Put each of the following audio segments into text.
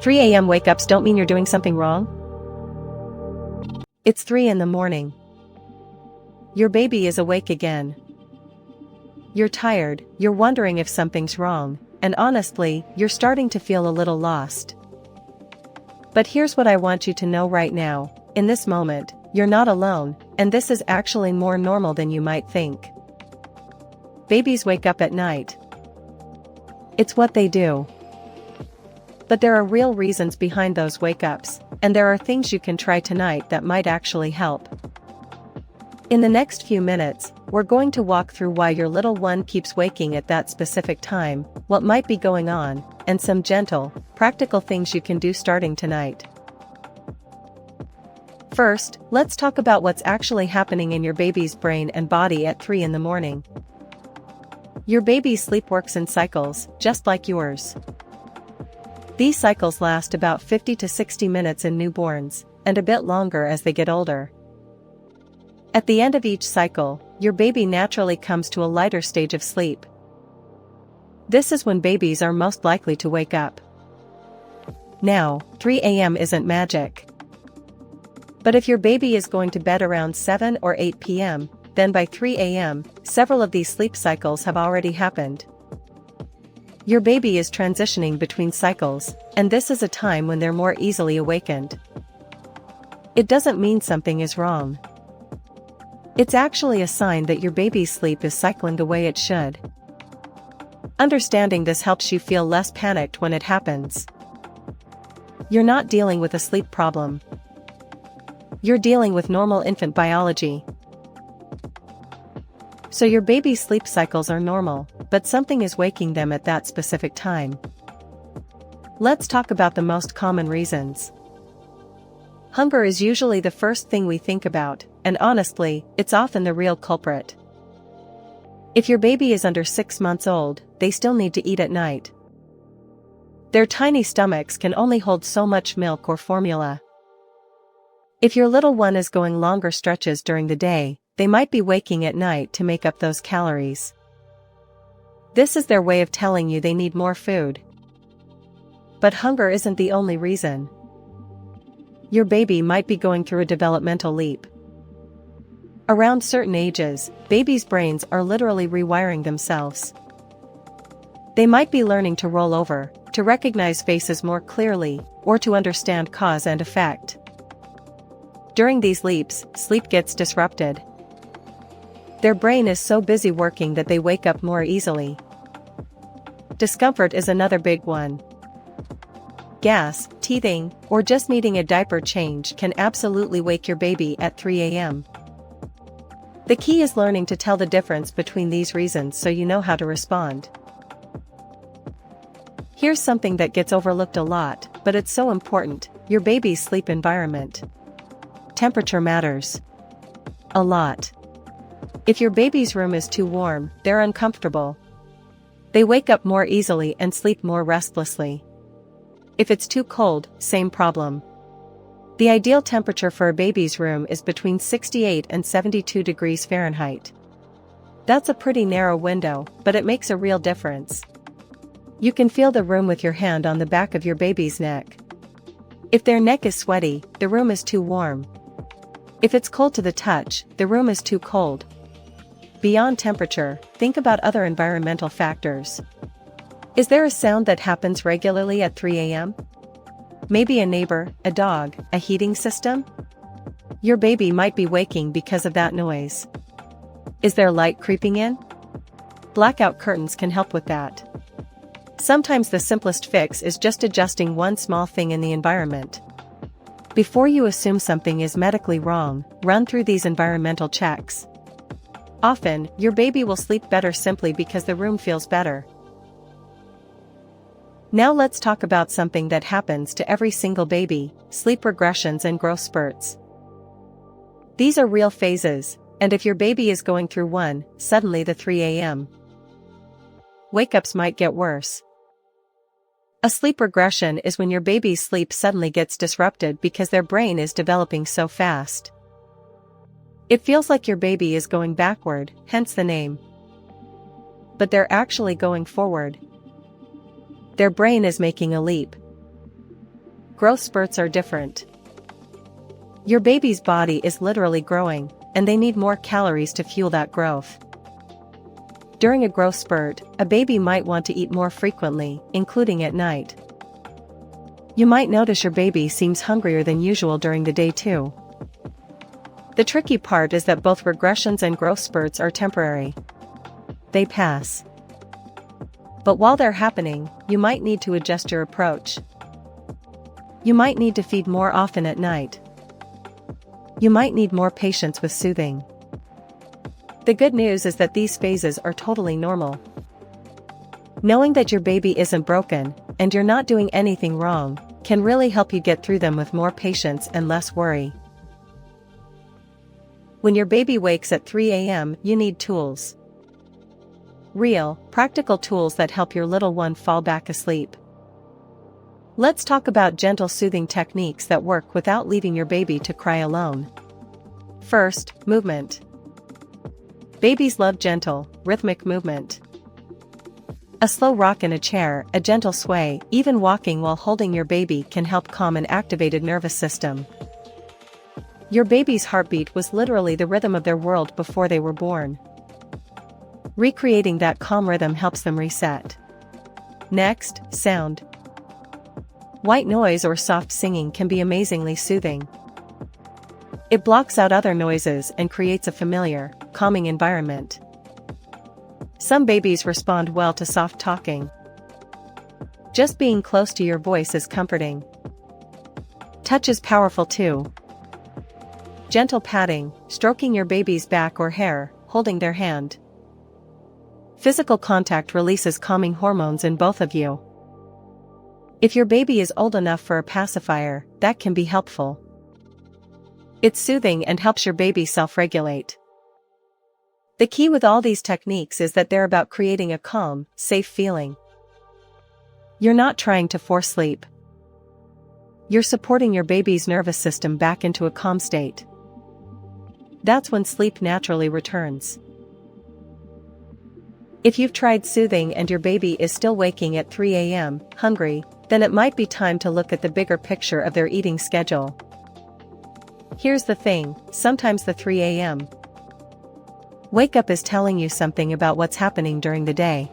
3 a.m. wake-ups don't mean you're doing something wrong. It's 3 in the morning. Your baby is awake again. You're tired, you're wondering if something's wrong, and honestly, you're starting to feel a little lost. But here's what I want you to know right now, in this moment, you're not alone, and this is actually more normal than you might think. Babies wake up at night. It's what they do. But there are real reasons behind those wake-ups, and there are things you can try tonight that might actually help. In the next few minutes, we're going to walk through why your little one keeps waking at that specific time, what might be going on, and some gentle, practical things you can do starting tonight. First, let's talk about what's actually happening in your baby's brain and body at 3 in the morning. Your baby's sleep works in cycles, just like yours. These cycles last about 50 to 60 minutes in newborns, and a bit longer as they get older. At the end of each cycle, your baby naturally comes to a lighter stage of sleep. This is when babies are most likely to wake up. Now, 3 a.m. isn't magic. But if your baby is going to bed around 7 or 8 p.m., then by 3 a.m., several of these sleep cycles have already happened. Your baby is transitioning between cycles, and this is a time when they're more easily awakened. It doesn't mean something is wrong. It's actually a sign that your baby's sleep is cycling the way it should. Understanding this helps you feel less panicked when it happens. You're not dealing with a sleep problem. You're dealing with normal infant biology. So your baby's sleep cycles are normal, but something is waking them at that specific time. Let's talk about the most common reasons. Hunger is usually the first thing we think about, and honestly, it's often the real culprit. If your baby is under 6 months old, they still need to eat at night. Their tiny stomachs can only hold so much milk or formula. If your little one is going longer stretches during the day, they might be waking at night to make up those calories. This is their way of telling you they need more food. But hunger isn't the only reason. Your baby might be going through a developmental leap. Around certain ages, babies' brains are literally rewiring themselves. They might be learning to roll over, to recognize faces more clearly, or to understand cause and effect. During these leaps, sleep gets disrupted. Their brain is so busy working that they wake up more easily. Discomfort is another big one. Gas, teething, or just needing a diaper change can absolutely wake your baby at 3 a.m. The key is learning to tell the difference between these reasons so you know how to respond. Here's something that gets overlooked a lot, but it's so important: your baby's sleep environment. Temperature matters a lot. If your baby's room is too warm, they're uncomfortable. They wake up more easily and sleep more restlessly. If it's too cold, same problem. The ideal temperature for a baby's room is between 68 and 72 degrees Fahrenheit. That's a pretty narrow window, but it makes a real difference. You can feel the room with your hand on the back of your baby's neck. If their neck is sweaty, the room is too warm. If it's cold to the touch, the room is too cold. Beyond temperature, think about other environmental factors. Is there a sound that happens regularly at 3 a.m.? Maybe a neighbor, a dog, a heating system? Your baby might be waking because of that noise. Is there light creeping in? Blackout curtains can help with that. Sometimes the simplest fix is just adjusting one small thing in the environment. Before you assume something is medically wrong, run through these environmental checks. Often, your baby will sleep better simply because the room feels better. Now let's talk about something that happens to every single baby: sleep regressions and growth spurts. These are real phases, and if your baby is going through one, suddenly the 3 a.m. wake-ups might get worse. A sleep regression is when your baby's sleep suddenly gets disrupted because their brain is developing so fast. It feels like your baby is going backward, hence the name. But they're actually going forward. Their brain is making a leap. Growth spurts are different. Your baby's body is literally growing, and they need more calories to fuel that growth. During a growth spurt, a baby might want to eat more frequently, including at night. You might notice your baby seems hungrier than usual during the day too. The tricky part is that both regressions and growth spurts are temporary. They pass. But while they're happening, you might need to adjust your approach. You might need to feed more often at night. You might need more patience with soothing. The good news is that these phases are totally normal. Knowing that your baby isn't broken, and you're not doing anything wrong, can really help you get through them with more patience and less worry. When your baby wakes at 3 a.m., you need tools. Real, practical tools that help your little one fall back asleep. Let's talk about gentle soothing techniques that work without leaving your baby to cry alone. First, movement. Babies love gentle, rhythmic movement. A slow rock in a chair, a gentle sway, even walking while holding your baby can help calm an activated nervous system. Your baby's heartbeat was literally the rhythm of their world before they were born. Recreating that calm rhythm helps them reset. Next, sound. White noise or soft singing can be amazingly soothing. It blocks out other noises and creates a familiar, calming environment. Some babies respond well to soft talking. Just being close to your voice is comforting. Touch is powerful too. Gentle patting, stroking your baby's back or hair, holding their hand. Physical contact releases calming hormones in both of you. If your baby is old enough for a pacifier, that can be helpful. It's soothing and helps your baby self-regulate. The key with all these techniques is that they're about creating a calm, safe feeling. You're not trying to force sleep. You're supporting your baby's nervous system back into a calm state. That's when sleep naturally returns. If you've tried soothing and your baby is still waking at 3 a.m., hungry, then it might be time to look at the bigger picture of their eating schedule. Here's the thing, sometimes the 3 a.m. wake up is telling you something about what's happening during the day.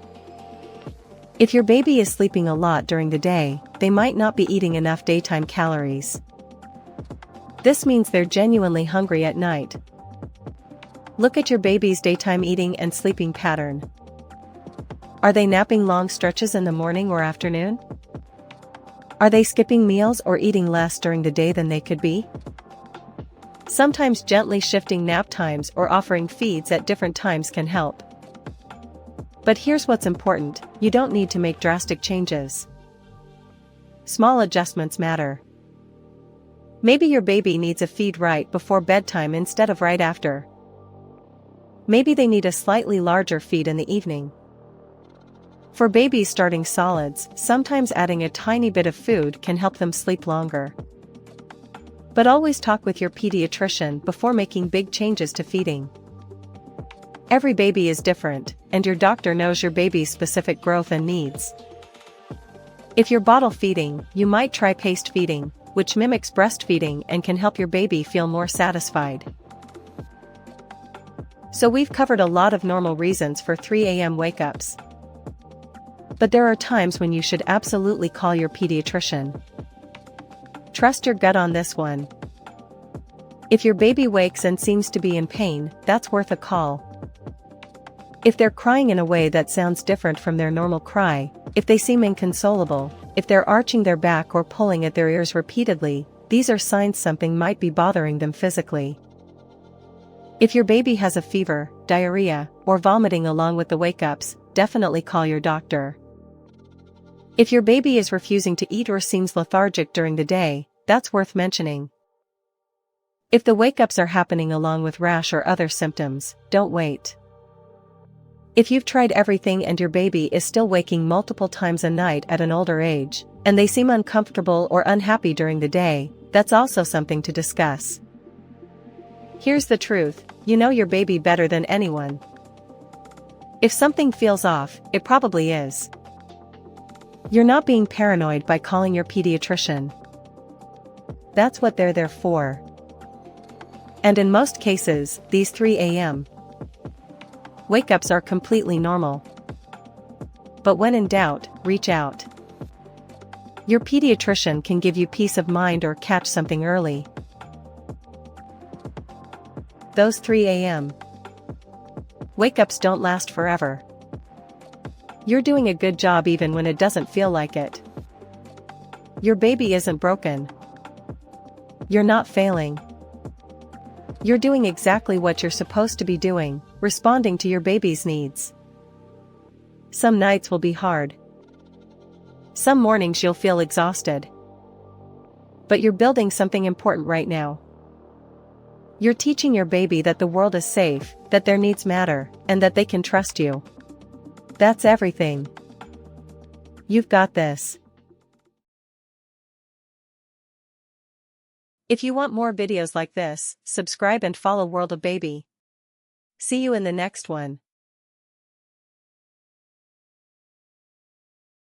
If your baby is sleeping a lot during the day, they might not be eating enough daytime calories. This means they're genuinely hungry at night. Look at your baby's daytime eating and sleeping pattern. Are they napping long stretches in the morning or afternoon? Are they skipping meals or eating less during the day than they could be? Sometimes gently shifting nap times or offering feeds at different times can help. But here's what's important, you don't need to make drastic changes. Small adjustments matter. Maybe your baby needs a feed right before bedtime instead of right after. Maybe they need a slightly larger feed in the evening. For babies starting solids, sometimes adding a tiny bit of food can help them sleep longer. But always talk with your pediatrician before making big changes to feeding. Every baby is different, and your doctor knows your baby's specific growth and needs. If you're bottle feeding, you might try paced feeding, which mimics breastfeeding and can help your baby feel more satisfied. So we've covered a lot of normal reasons for 3 a.m. wake-ups. But there are times when you should absolutely call your pediatrician. Trust your gut on this one. If your baby wakes and seems to be in pain, that's worth a call. If they're crying in a way that sounds different from their normal cry, if they seem inconsolable, if they're arching their back or pulling at their ears repeatedly, these are signs something might be bothering them physically. If your baby has a fever, diarrhea, or vomiting along with the wake-ups, definitely call your doctor. If your baby is refusing to eat or seems lethargic during the day, that's worth mentioning. If the wake-ups are happening along with rash or other symptoms, don't wait. If you've tried everything and your baby is still waking multiple times a night at an older age, and they seem uncomfortable or unhappy during the day, that's also something to discuss. Here's the truth, you know your baby better than anyone. If something feels off, it probably is. You're not being paranoid by calling your pediatrician. That's what they're there for. And in most cases, these 3 a.m. wake-ups are completely normal. But when in doubt, reach out. Your pediatrician can give you peace of mind or catch something early. Those 3 a.m. wake-ups don't last forever. You're doing a good job even when it doesn't feel like it. Your baby isn't broken. You're not failing. You're doing exactly what you're supposed to be doing, responding to your baby's needs. Some nights will be hard. Some mornings you'll feel exhausted. But you're building something important right now. You're teaching your baby that the world is safe, that their needs matter, and that they can trust you. That's everything. You've got this. If you want more videos like this, subscribe and follow World of Baby. See you in the next one.